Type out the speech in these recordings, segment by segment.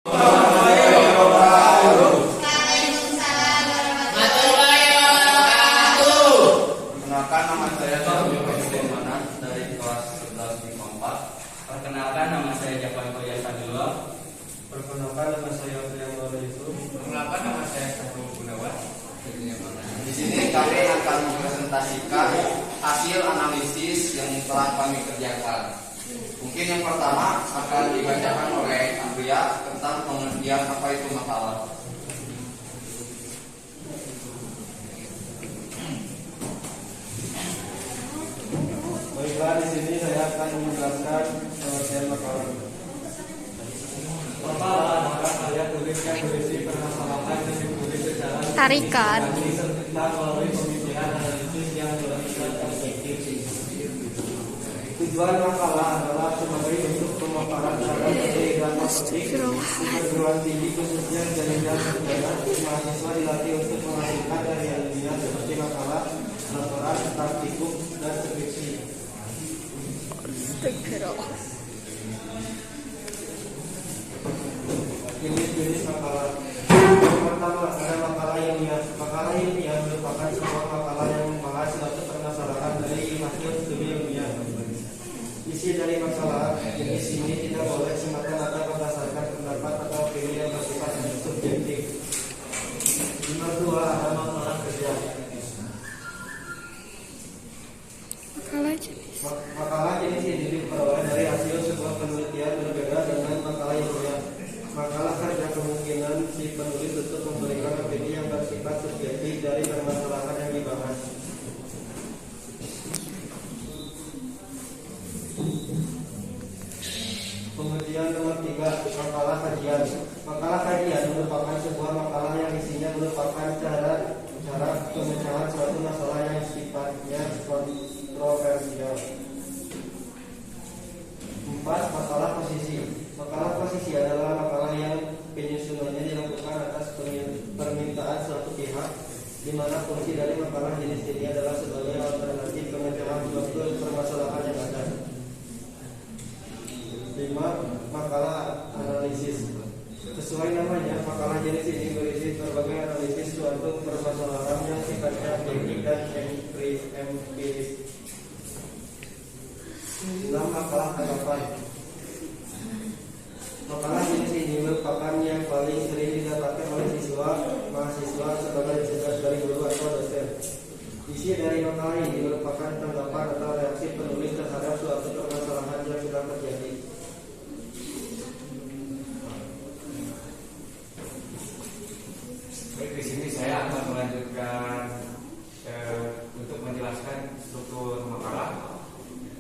Perkenalkan, nama saya dari kelas 11 IPA 4. Perkenalkan, nama saya Jafar Koya Sadullah. Perkenalkan, nama saya Adrian Yusuf. Perkenalkan, nama saya Sahrul Gunawan. Di sini kami akan mempresentasikan hasil analisis yang telah kami kerjakan. Mungkin yang pertama akan dibacakan oleh Andrea tentang pengertian apa itu makalah. Baiklah, di sini saya akan menjelaskan pengertian makalah. Makalah saya tuliskan berisi permasalahan yang ditulis secara tarikan serta melalui pemikiran analisis yang dilakukan objektif. Tujuan makalah adalah sebagai bentuk pemaparan terhadap kegiatan topik perguruan tinggi khususnya jaringan sarjana. Mahasiswa dilatih untuk menghasilkan karya ilmiah seperti makalah, laporan, praktikum, dan skripsi. Jenis-jenis makalah. Yang pertama ada makalah ilmiah. Makalah ilmiah merupakan sebuah makalah yang membahas suatu permasalahan dari hasil studi ilmiah. Isi dari makalah jenis ini tidak boleh semata-mata berdasarkan pendapat atau opini yang bersifat subjektif. Nomor 2 ada makalah kerja. Makalah jenis ini diperoleh dari hasil sebuah penelitian berbeda dengan makalah ilmiah. Makalah kerja kemungkinan si penulis untuk memberikan opini yang bersifat subjektif dari permasalahan yang dibahas. Kemudian nomor 3, makalah kajian. Makalah kajian merupakan sebuah makalah yang isinya merupakan cara pemecahan suatu masalah yang sifatnya kontroversial. 4, makalah posisi. Makalah posisi adalah makalah yang penyusunannya dilakukan atas permintaan suatu pihak, di mana fungsi dari makalah jenis ini adalah sebagai alternatif pemecahan suatu permasalahan yang ada. 5, makalah analisis. Sesuai namanya, makalah jenis ini berisi berbagai analisis suatu permasalahan yang sifatnya objektif dan empiris. 6, makalah tanggapan. Makalah jenis ini merupakan yang paling sering didapatkan oleh mahasiswa sebagai tugas dari guru atau dosen. Isi dari makalah ini merupakan tanggapan atau reaksi penulis terhadap suatu permasalahan yang sudah terjadi. Baik, di sini saya akan melanjutkan untuk menjelaskan struktur makalah.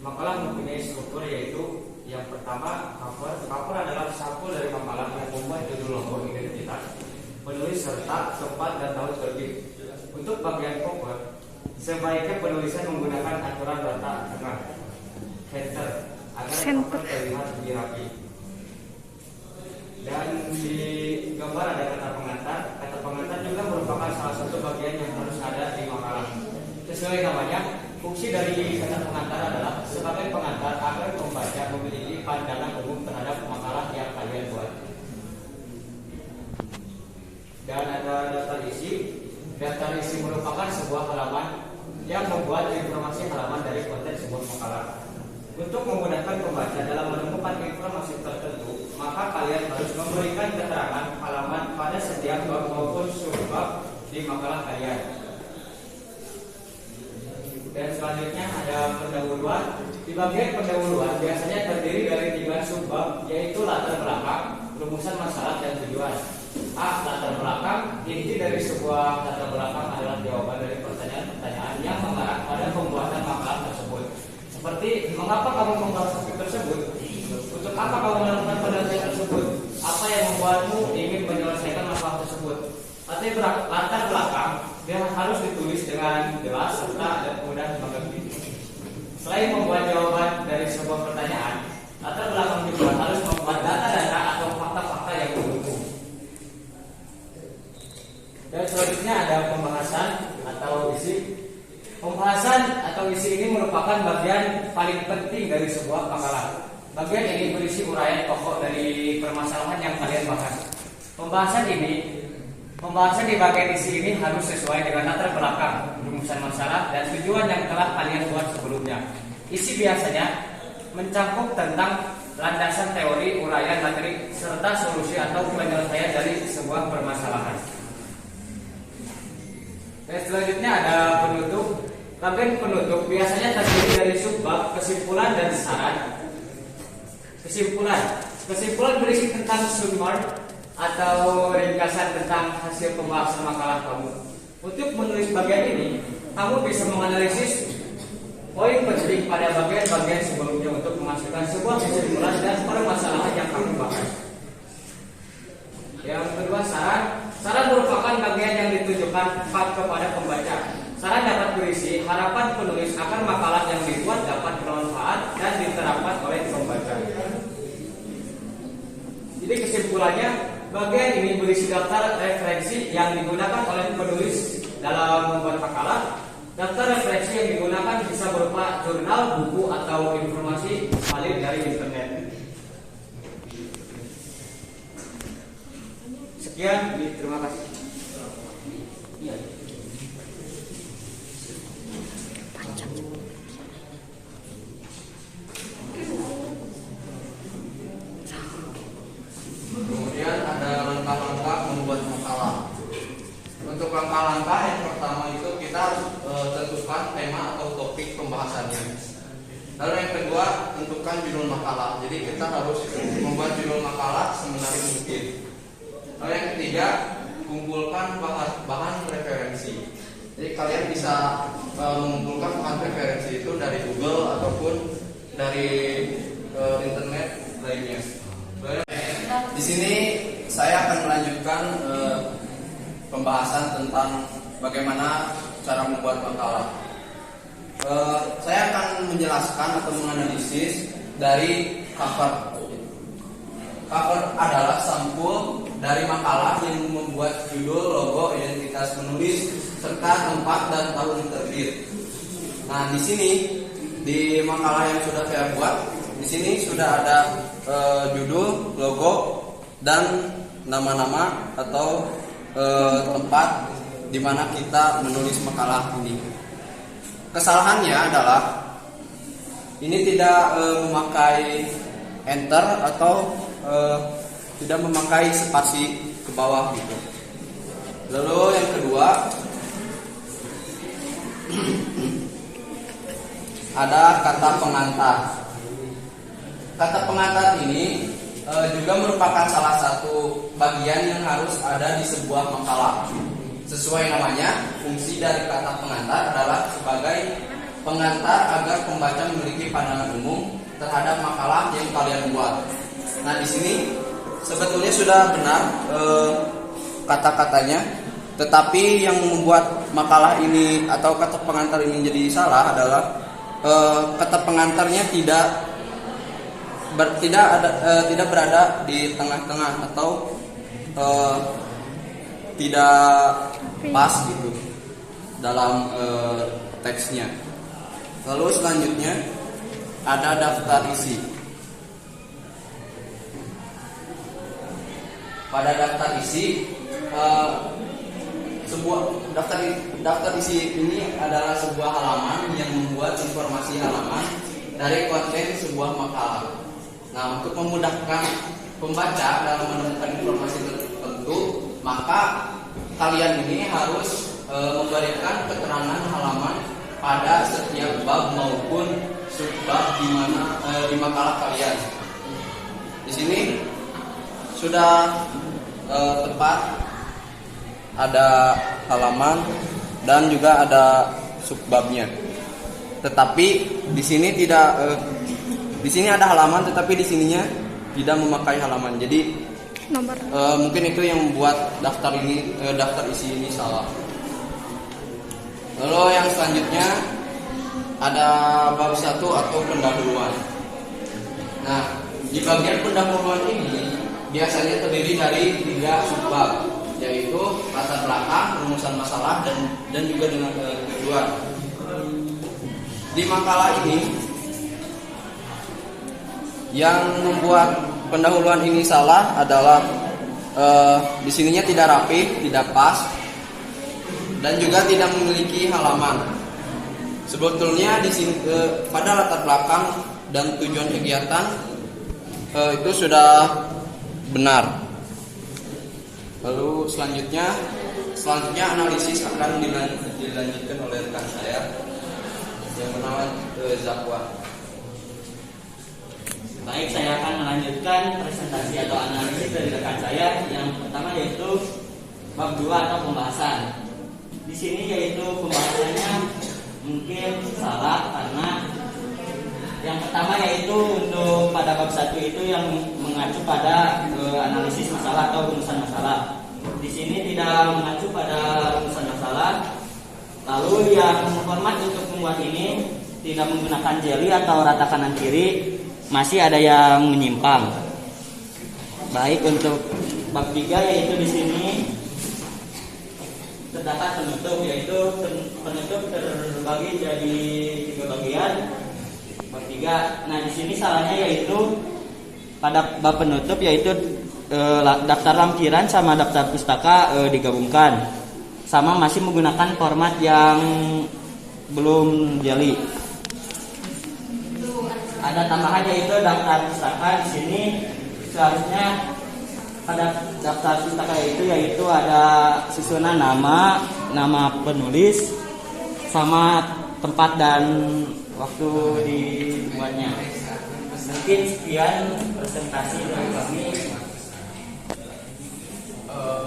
Makalah mempunyai struktur yaitu yang pertama cover. Cover adalah sampul dari makalah yang membuat judul, logo, identitas, penulis serta tempat dan tahun terbit. Untuk bagian cover, sebaiknya penulisan menggunakan aturan data tengah header agar cover terlihat lebih rapi. Dan di gambar ada kata pengantar. Kata pengantar juga merupakan salah satu bagian yang harus ada di makalah. Sesuai namanya, fungsi dari kata pengantar adalah sebagai pengantar agar pembaca memiliki pandangan umum terhadap makalah yang kalian buat. Dan ada daftar isi. Daftar isi merupakan sebuah halaman yang membuat informasi halaman dari konten sebuah makalah. Untuk memudahkan pembaca dalam menemukan informasi tertentu, maka kalian harus memberikan keterangan halaman pada setiap bab maupun subbab di makalah kalian. Dan selanjutnya ada pendahuluan. Di bagian pendahuluan biasanya terdiri dari 3 subbab, yaitu latar belakang, rumusan masalah, dan tujuan. A. Latar belakang. Inti dari sebuah latar belakang adalah jawaban dari pertanyaan-pertanyaan yang mengarah pada pembuatan makalah tersebut. Seperti, mengapa kamu membuat topik tersebut? Untuk apa kamu melakukan penelitian tersebut? Apa yang membuatmu ingin menyelesaikan masalah tersebut? Latar belakang dia harus ditulis dengan jelas serta dan mudah dimengerti. Selain membuat jawaban dari sebuah pertanyaan, latar belakang juga harus membuat data-data atau fakta-fakta yang mendukung. Dan selanjutnya ada pembahasan atau isi. Pembahasan atau isi ini merupakan bagian paling penting dari sebuah makalah. bagian ini berisi uraian pokok dari permasalahan yang kalian bahas. Pembahasan di bagian isi ini harus sesuai dengan latar belakang, rumusan masalah, dan tujuan yang telah kalian buat sebelumnya. Isi biasanya mencakup tentang landasan teori, uraian materi, serta solusi atau penyelesaian dari sebuah permasalahan. Dan selanjutnya ada penutup. Bagian penutup biasanya terdiri dari subbab, kesimpulan, dan saran. Kesimpulan berisi tentang summary atau ringkasan tentang hasil pembahasan makalah kamu. Untuk menulis bagian ini, kamu bisa menganalisis poin penting pada bagian-bagian sebelumnya untuk menghasilkan sebuah kesimpulan dan permasalahan yang kamu bahas. Yang kedua, saran. Saran merupakan bagian yang ditujukan kepada pembaca. Saran dapat berisi harapan penulis akan makalah yang dibuat dapat bermanfaat dan diterapkan oleh pembaca. Jadi kesimpulannya, bagian ini berisi daftar referensi yang digunakan oleh penulis dalam membuat makalah. Daftar referensi yang digunakan bisa berupa jurnal, buku, atau informasi valid dari internet. Sekian, terima kasih. Iya. Kemudian ada langkah-langkah membuat makalah. Untuk langkah-langkah yang pertama itu kita harus tentukan tema atau topik pembahasannya. Lalu yang kedua, tentukan judul makalah. Jadi kita harus membuat judul makalah semenarik mungkin. Lalu yang ketiga, kumpulkan bahan referensi. Jadi kalian bisa mengumpulkan bahan referensi itu dari Google ataupun dari internet lainnya. Di sini saya akan melanjutkan pembahasan tentang bagaimana cara membuat makalah. Saya akan menjelaskan atau menganalisis dari cover. Cover adalah sampul dari makalah yang membuat judul, logo, identitas penulis, serta tempat dan tahun terbit. Nah, di sini di makalah yang sudah saya buat, di sini sudah ada judul, logo, dan nama-nama atau tempat di mana kita menulis makalah ini. Kesalahannya adalah ini tidak memakai enter atau tidak memakai spasi ke bawah gitu. Lalu yang kedua, ada kata pengantar. Kata pengantar ini juga merupakan salah satu bagian yang harus ada di sebuah makalah. Sesuai namanya, fungsi dari kata pengantar adalah sebagai pengantar agar pembaca memiliki pandangan umum terhadap makalah yang kalian buat. Nah, di sini sebetulnya sudah benar kata-katanya, tetapi yang membuat makalah ini atau kata pengantar ini jadi salah adalah kata pengantarnya tidak berada di tengah-tengah atau tidak pas gitu dalam teksnya. Lalu selanjutnya ada daftar isi. Pada daftar isi, sebuah daftar isi ini adalah sebuah halaman yang membuat informasi halaman dari konten sebuah makalah. Nah, untuk memudahkan pembaca dalam menemukan informasi tertentu, maka kalian ini harus memberikan keterangan halaman pada setiap bab maupun subbab di makalah kalian. Di sini sudah tepat ada halaman dan juga ada subbabnya. Tetapi di sini tidak di sini ada halaman, tetapi di sininya tidak memakai halaman. Jadi mungkin itu yang membuat daftar isi ini salah. Lalu yang selanjutnya ada bab 1 atau pendahuluan. Nah, di bagian pendahuluan ini biasanya terdiri dari 3 subbab, yaitu latar belakang, rumusan masalah, dan juga dengan tujuan. Di makalah ini Yang membuat pendahuluan ini salah adalah di sininya tidak rapi, tidak pas, dan juga tidak memiliki halaman. Sebetulnya di sini pada latar belakang dan tujuan kegiatan itu sudah benar. Lalu selanjutnya analisis akan dilanjutkan oleh rekan saya yang bernama Zakwan. Baik, saya akan melanjutkan presentasi atau analisis dari rekan saya. Yang pertama yaitu bab 2 atau pembahasan. Di sini yaitu pembahasannya mungkin salah karena yang pertama yaitu untuk pada bab 1 itu yang mengacu pada analisis masalah atau rumusan masalah. Di sini tidak mengacu pada rumusan masalah. Lalu yang format untuk membuat ini tidak menggunakan jeli atau rata kanan kiri. Masih ada yang menyimpang. Baik, untuk bab 3 yaitu di sini terdapat penutup, yaitu penutup terbagi jadi 3 bagian. Bab 3. Nah, di sini salahnya yaitu pada bab penutup yaitu daftar lampiran sama daftar pustaka digabungkan. Sama masih menggunakan format yang belum jeli. Ada tambahan yaitu daftar pustaka. Di sini seharusnya pada daftar pustaka yaitu ada susunan nama penulis sama tempat dan waktu dibuatnya. Mungkin sekian presentasi dari kami.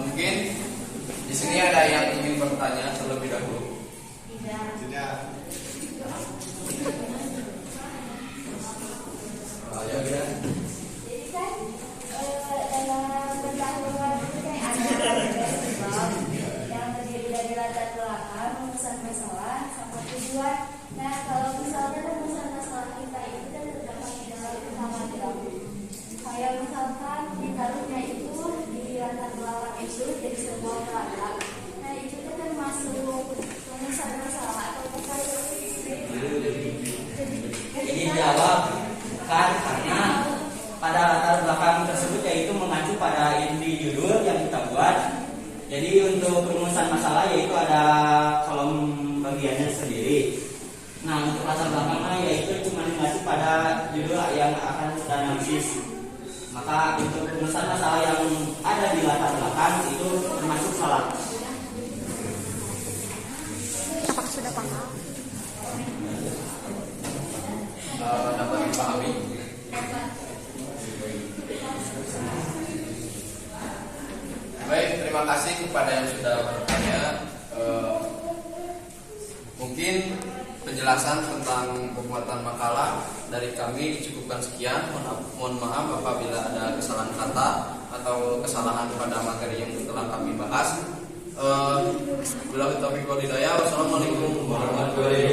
Mungkin di sini ada yang ingin bertanya terlebih dahulu. Tidak. Ya, ya. Jadi kan dalam pendahuluan itu kan ada sebab yang terdiri dari latar belakang, rumusan masalah, sama tujuan. Nah, kalau misalnya rumusan masalah kita itu kan terdapat di dalam utama draft. Kayak misalkan ditaruhnya itu di latar belakang itu jadi sebuah latar. Nah, itu kan masuk rumusan masalah atau bukan? Ini jawab kan karena pada latar belakang tersebut yaitu mengacu pada inti judul yang kita buat. Jadi untuk rumusan masalah yaitu ada kolom bagiannya sendiri. Nah, untuk latar belakangnya yaitu cuma mengacu pada judul yang akan kita analisis. Maka untuk rumusan masalah yang ada di latar belakang itu termasuk salah. Apakah sudah paham? Dapat dipahami. Baik, terima kasih kepada yang sudah bertanya. Mungkin penjelasan tentang pembuatan makalah dari kami dicukupkan sekian. Mohon maaf apabila ada kesalahan kata atau kesalahan pada materi yang telah kami bahas. Wassalamualaikum warahmatullahi wabarakatuh.